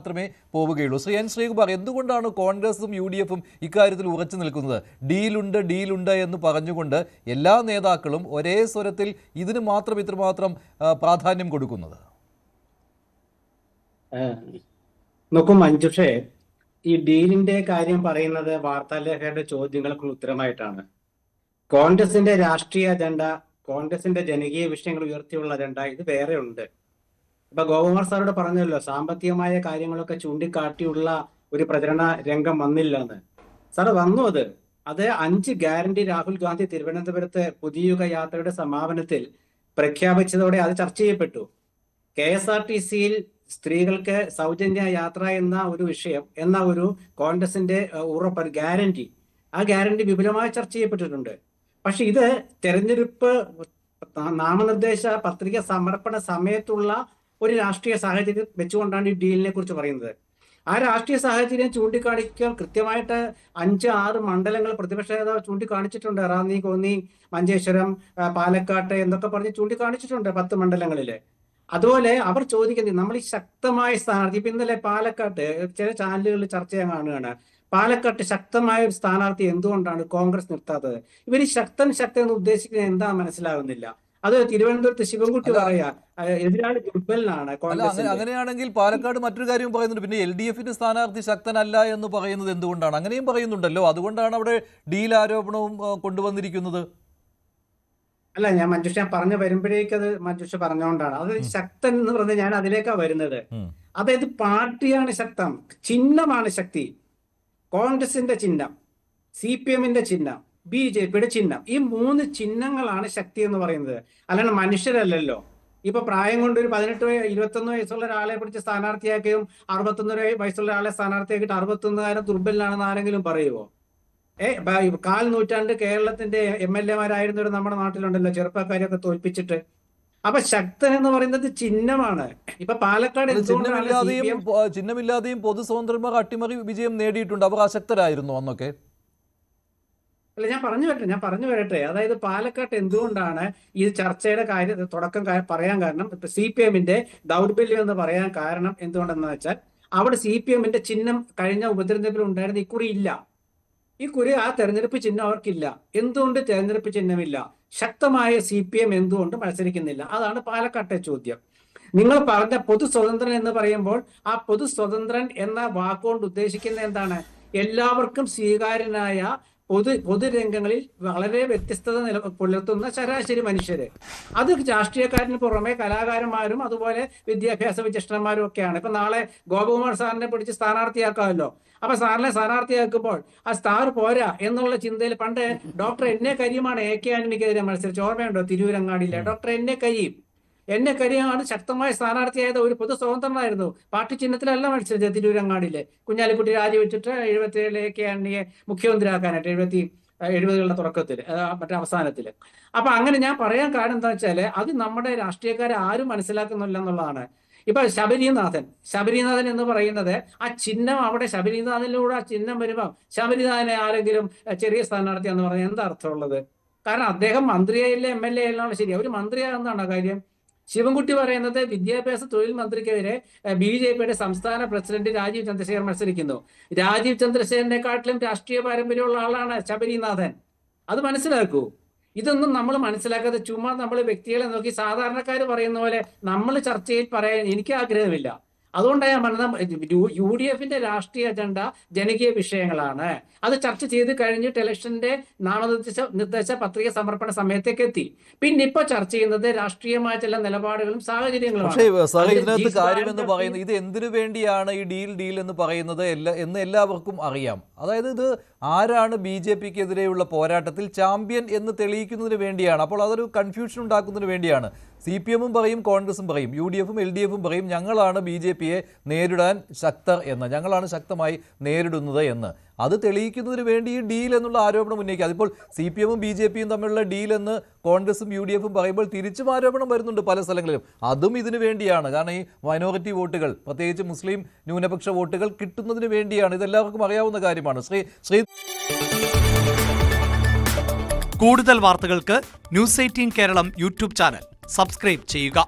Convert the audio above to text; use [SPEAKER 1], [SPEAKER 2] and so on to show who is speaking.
[SPEAKER 1] മാത്രമേ പോവുകയുള്ളൂ. ശ്രീകുമാർ, എന്തുകൊണ്ടാണ് കോൺഗ്രസും UDFും ഇക്കാര്യത്തിൽ ഉറച്ചു നിൽക്കുന്നത്? ഡീലുണ്ട് എന്ന് പറഞ്ഞുകൊണ്ട് എല്ലാ നേതാക്കളും ഒരേ സ്വരത്തിൽ ഇതിന് മാത്രം ഇത്രമാത്രം പ്രാധാന്യം കൊടുക്കുന്നത്?
[SPEAKER 2] നോക്കൂ മഞ്ജുഷേ, ഈ ഡീലിന്റെ കാര്യം പറയുന്നത് വാർത്താലേഖകരുടെ ചോദ്യങ്ങൾക്ക് ഉത്തരമായിട്ടാണ്. കോൺഗ്രസിന്റെ രാഷ്ട്രീയ അജണ്ട, കോൺഗ്രസിന്റെ ജനകീയ വിഷയങ്ങൾ ഉയർത്തിയുള്ള അജണ്ട ഇത് വേറെ ഉണ്ട്. ഇപ്പൊ ഗോപകുമാർ സാറോട് പറഞ്ഞല്ലോ, സാമ്പത്തികമായ കാര്യങ്ങളൊക്കെ ചൂണ്ടിക്കാട്ടിയുള്ള ഒരു പ്രചരണ രംഗം വന്നില്ല എന്ന്. സാറ് വന്നു. അത് 5 ഗ്യാരണ്ടി രാഹുൽ ഗാന്ധി തിരുവനന്തപുരത്ത് പുതിയുഗ യാത്രയുടെ സമാപനത്തിൽ പ്രഖ്യാപിച്ചതോടെ അത് ചർച്ച ചെയ്യപ്പെട്ടു. KSRTCയിൽ സ്ത്രീകൾക്ക് സൗജന്യ യാത്ര എന്ന ഒരു വിഷയം, എന്ന ഒരു കോൺഗ്രസിന്റെ ഉറപ്പ്, ഗ്യാരണ്ടി, ആ ഗ്യാരണ്ടി വിപുലമായി ചർച്ച ചെയ്യപ്പെട്ടിട്ടുണ്ട്. പക്ഷെ ഇത് തെരഞ്ഞെടുപ്പ് നാമനിർദ്ദേശ പത്രിക സമർപ്പണ സമയത്തുള്ള ഒരു രാഷ്ട്രീയ സാഹചര്യം വെച്ചുകൊണ്ടാണ് ഈ ഡീലിനെ കുറിച്ച് പറയുന്നത്. ആ രാഷ്ട്രീയ സാഹചര്യം ചൂണ്ടിക്കാണിക്കാൻ കൃത്യമായിട്ട് 5-6 മണ്ഡലങ്ങൾ പ്രതിപക്ഷ നേതാവ് ചൂണ്ടിക്കാണിച്ചിട്ടുണ്ട്. റാന്നി, കോന്നി, മഞ്ചേശ്വരം, പാലക്കാട്ട് എന്നൊക്കെ പറഞ്ഞ് ചൂണ്ടിക്കാണിച്ചിട്ടുണ്ട് 10 മണ്ഡലങ്ങളില്. അതുപോലെ അവർ ചോദിക്കുന്നത്, നമ്മൾ ഈ ശക്തമായ സ്ഥാനാർത്ഥി, ഇപ്പൊ ഇന്നലെ പാലക്കാട്ട് ചില ചാനലുകളിൽ ചർച്ച ചെയ്യാൻ കാണുകയാണ്, പാലക്കാട്ട് ശക്തമായ ഒരു സ്ഥാനാർത്ഥി എന്തുകൊണ്ടാണ് കോൺഗ്രസ് നിർത്താത്തത്? ഇവർ ശക്തൻ എന്ന് ഉദ്ദേശിക്കുന്നത് എന്താ മനസ്സിലാകുന്നില്ല. അത് തിരുവനന്തപുരത്ത് ശിവൻകുട്ടി പറയാ എതിരാളി ദുർബലനാണ് കോൺഗ്രസ്.
[SPEAKER 1] അങ്ങനെയാണെങ്കിൽ പാലക്കാട് മറ്റൊരു കാര്യം പറയുന്നുണ്ട്, പിന്നെ LDFന്റെ സ്ഥാനാർത്ഥി ശക്തനല്ല എന്ന് പറയുന്നത് എന്തുകൊണ്ടാണ്? അങ്ങനെയും പറയുന്നുണ്ടല്ലോ. അതുകൊണ്ടാണ് അവിടെ ഡീൽ ആരോപണവും കൊണ്ടുവന്നിരിക്കുന്നത്.
[SPEAKER 2] അല്ല, ഞാൻ മഞ്ജുഷ പറഞ്ഞു വരുമ്പോഴേക്ക് അത് മഞ്ജുഷ പറഞ്ഞുകൊണ്ടാണ്. അത് ശക്തൻ എന്ന് പറഞ്ഞ് ഞാൻ അതിലേക്കാ വരുന്നത്. അതായത് പാർട്ടിയാണ് ശക്തം, ചിഹ്നമാണ് ശക്തി. കോൺഗ്രസിന്റെ ചിഹ്നം, CPMന്റെ ചിഹ്നം, BJPയുടെ ചിഹ്നം, ഈ 3 ചിഹ്നങ്ങളാണ് ശക്തി എന്ന് പറയുന്നത്. അല്ലാണ്ട് മനുഷ്യരല്ലല്ലോ. ഇപ്പൊ പ്രായം കൊണ്ട് ഒരു 18-21 വയസ്സുള്ള ഒരാളെ പിടിച്ച് സ്ഥാനാർത്ഥിയാക്കിയും 61 വയസ്സുള്ള ഒരാളെ സ്ഥാനാർത്ഥിയാക്കിയിട്ട് 61കാരൻ ദുർബലനാണെന്ന് ആരെങ്കിലും പറയുമോ? 4 നൂറ്റാണ്ട് കേരളത്തിന്റെ MLA-മാരായിരുന്നവർ നമ്മുടെ നാട്ടിലുണ്ടല്ലോ, ചെറുപ്പക്കാരെയൊക്കെ തോൽപ്പിച്ചിട്ട്. അപ്പൊ ശക്തൻ എന്ന് പറയുന്നത് ചിഹ്നമാണ്. ഇപ്പൊ പാലക്കാട്
[SPEAKER 1] ചിഹ്നമില്ലാതെയും പൊതു സ്വതന്ത്രന്മാർ അട്ടിമറി വിജയം നേടിയിട്ടുണ്ട്. അവർ അശക്തരായിരുന്നു അന്നൊക്കെ.
[SPEAKER 2] അല്ല, ഞാൻ പറഞ്ഞു വരട്ടെ. അതായത് പാലക്കാട്ട് എന്തുകൊണ്ടാണ് ഈ ചർച്ചയുടെ തുടക്കം പറയാൻ കാരണം, CPMന്റെ ദൗർബല്യം എന്ന് പറയാൻ കാരണം എന്തുകൊണ്ടെന്ന് വെച്ചാൽ, അവിടെ CPMന്റെ ചിഹ്നം കഴിഞ്ഞ ഉപതെരഞ്ഞെടുപ്പിൽ ഉണ്ടായിരുന്ന ഇക്കുറി ഇല്ല. ആ തെരഞ്ഞെടുപ്പ് ചിഹ്നം അവർക്കില്ല. എന്തുകൊണ്ട് തെരഞ്ഞെടുപ്പ് ചിഹ്നമില്ല? ശക്തമായ CPM എന്തുകൊണ്ട് മത്സരിക്കുന്നില്ല? അതാണ് പാലക്കാട്ടെ ചോദ്യം. നിങ്ങൾ പറഞ്ഞ പൊതു സ്വതന്ത്രൻ എന്ന് പറയുമ്പോൾ ആ പൊതു സ്വതന്ത്രൻ എന്ന വാക്കുകൊണ്ട് ഉദ്ദേശിക്കുന്നത് എന്താണ്? എല്ലാവർക്കും സ്വീകാര്യനായ പൊതുരംഗങ്ങളിൽ വളരെ വ്യത്യസ്തത പുലർത്തുന്ന ശരാശരി മനുഷ്യര്. അത് രാഷ്ട്രീയക്കാരന് പുറമെ കലാകാരന്മാരും അതുപോലെ വിദ്യാഭ്യാസ വിചക്ഷണന്മാരും ഒക്കെയാണ്. ഇപ്പൊ നാളെ ഗോപകുമാർ സാറിനെ പിടിച്ച് സ്ഥാനാർത്ഥിയാക്കാമല്ലോ. അപ്പൊ സാറിനെ സ്ഥാനാർത്ഥിയാക്കുമ്പോൾ ആ സ്റ്റാർ പോരാ എന്നുള്ള ചിന്തയിൽ പണ്ട് ഡോക്ടർ എന്നെ കരിയുമാണ് AK ആന്റണിക്കെതിരെ മത്സരിച്ച്, ഓർമ്മയുണ്ടോ? തിരൂരങ്ങാടിയിലെ ഡോക്ടർ എന്നെ കരിയാണ് ശക്തമായ സ്ഥാനാർത്ഥിയായത്. ഒരു പൊതു സ്വതന്ത്രനായിരുന്നു. പാർട്ടി ചിഹ്നത്തിലല്ല മത്സരിച്ചത്. തിരൂരങ്ങാടിയിലെ കുഞ്ഞാലിക്കുട്ടി രാജിവെച്ചിട്ട് 77 AK ആന്റണിയെ മുഖ്യമന്ത്രിയാക്കാനായിട്ട് 70കളുടെ തുടക്കത്തിൽ, മറ്റേ അവസാനത്തില്. അപ്പൊ അങ്ങനെ ഞാൻ പറയാൻ കാരണം എന്താ വെച്ചാല്, അത് നമ്മുടെ രാഷ്ട്രീയക്കാരെ ആരും മനസ്സിലാക്കുന്നില്ല എന്നുള്ളതാണ്. ഇപ്പൊ ശബരിനാഥൻ എന്ന് പറയുന്നത് ആ ചിഹ്നം, അവിടെ ശബരിനാഥനിലൂടെ ആ ചിഹ്നം വരുമ്പോൾ ശബരിനാഥനെ ആരെങ്കിലും ചെറിയ സ്ഥാനാർത്ഥിയാന്ന് പറഞ്ഞാൽ എന്താ അർത്ഥമുള്ളത്? കാരണം അദ്ദേഹം മന്ത്രിയായില്ലേ MLA ആയാലാണ് ശരി, അവര് മന്ത്രിയാകുന്നതാണോ കാര്യം? ശിവൻകുട്ടി പറയുന്നത് വിദ്യാഭ്യാസ തൊഴിൽ മന്ത്രിക്കെതിരെ BJPയുടെ സംസ്ഥാന പ്രസിഡന്റ് രാജീവ് ചന്ദ്രശേഖർ മത്സരിക്കുന്നു. രാജീവ് ചന്ദ്രശേഖരനെക്കാട്ടിലും രാഷ്ട്രീയ പാരമ്പര്യമുള്ള ആളാണ് ശബരിനാഥൻ. അത് മനസ്സിലാക്കൂ. ഇതൊന്നും നമ്മൾ മനസ്സിലാക്കാതെ ചുമ്മാ നമ്മൾ വ്യക്തികളെ നോക്കി സാധാരണക്കാർ പറയുന്ന പോലെ നമ്മൾ ചർച്ചയിൽ പറയാൻ എനിക്ക് ആഗ്രഹമില്ല. അതുകൊണ്ടാണ് ഞാൻ പറഞ്ഞത്, UDFന്റെ രാഷ്ട്രീയ അജണ്ട ജനകീയ വിഷയങ്ങളാണ്. അത് ചർച്ച ചെയ്ത് കഴിഞ്ഞിട്ട് ഇലക്ഷന്റെ നാമനിർദ്ദേശ പത്രിക സമർപ്പണ സമയത്തേക്ക് എത്തി. പിന്നെ ഇപ്പൊ ചർച്ച ചെയ്യുന്നത് രാഷ്ട്രീയമായ ചില നിലപാടുകളും സാഹചര്യങ്ങളും.
[SPEAKER 1] ഇതിനകത്ത് കാര്യം എന്ന് പറയുന്നത്, ഇത് എന്തിനു വേണ്ടിയാണ് ഈ ഡീൽ എന്ന് പറയുന്നത് എന്ന് എല്ലാവർക്കും അറിയാം. അതായത് ഇത് ആരാണ് BJPക്കെതിരെയുള്ള പോരാട്ടത്തിൽ ചാമ്പ്യൻ എന്ന് തെളിയിക്കുന്നതിന് വേണ്ടിയാണ്. അപ്പോൾ അതൊരു കൺഫ്യൂഷൻ ഉണ്ടാക്കുന്നതിന് വേണ്ടിയാണ്. CPMും പറയും, കോൺഗ്രസും പറയും, UDFും LDFും പറയും ഞങ്ങളാണ് BJPയെ നേരിടാൻ ശക്തർ എന്ന്, ഞങ്ങളാണ് ശക്തമായി നേരിടുന്നത് എന്ന്. അത് തെളിയിക്കുന്നതിന് വേണ്ടി ഈ ഡീൽ എന്നുള്ള ആരോപണം ഉന്നയിക്കുക. അതിപ്പോൾ CPMും BJPയും തമ്മിലുള്ള ഡീൽ എന്ന് കോൺഗ്രസും UDFും പറയുമ്പോൾ തിരിച്ചും ആരോപണം വരുന്നുണ്ട് പല സ്ഥലങ്ങളിലും. അതും ഇതിനു വേണ്ടിയാണ്. കാരണം ഈ മൈനോറിറ്റി വോട്ടുകൾ, പ്രത്യേകിച്ച് മുസ്ലിം ന്യൂനപക്ഷ വോട്ടുകൾ കിട്ടുന്നതിന് വേണ്ടിയാണ്. ഇതെല്ലാവർക്കും അറിയാവുന്ന കാര്യമാണ്.
[SPEAKER 3] കൂടുതൽ വാർത്തകൾക്ക് News 18 Keralam YouTube channel subscribe ചെയ്യുക.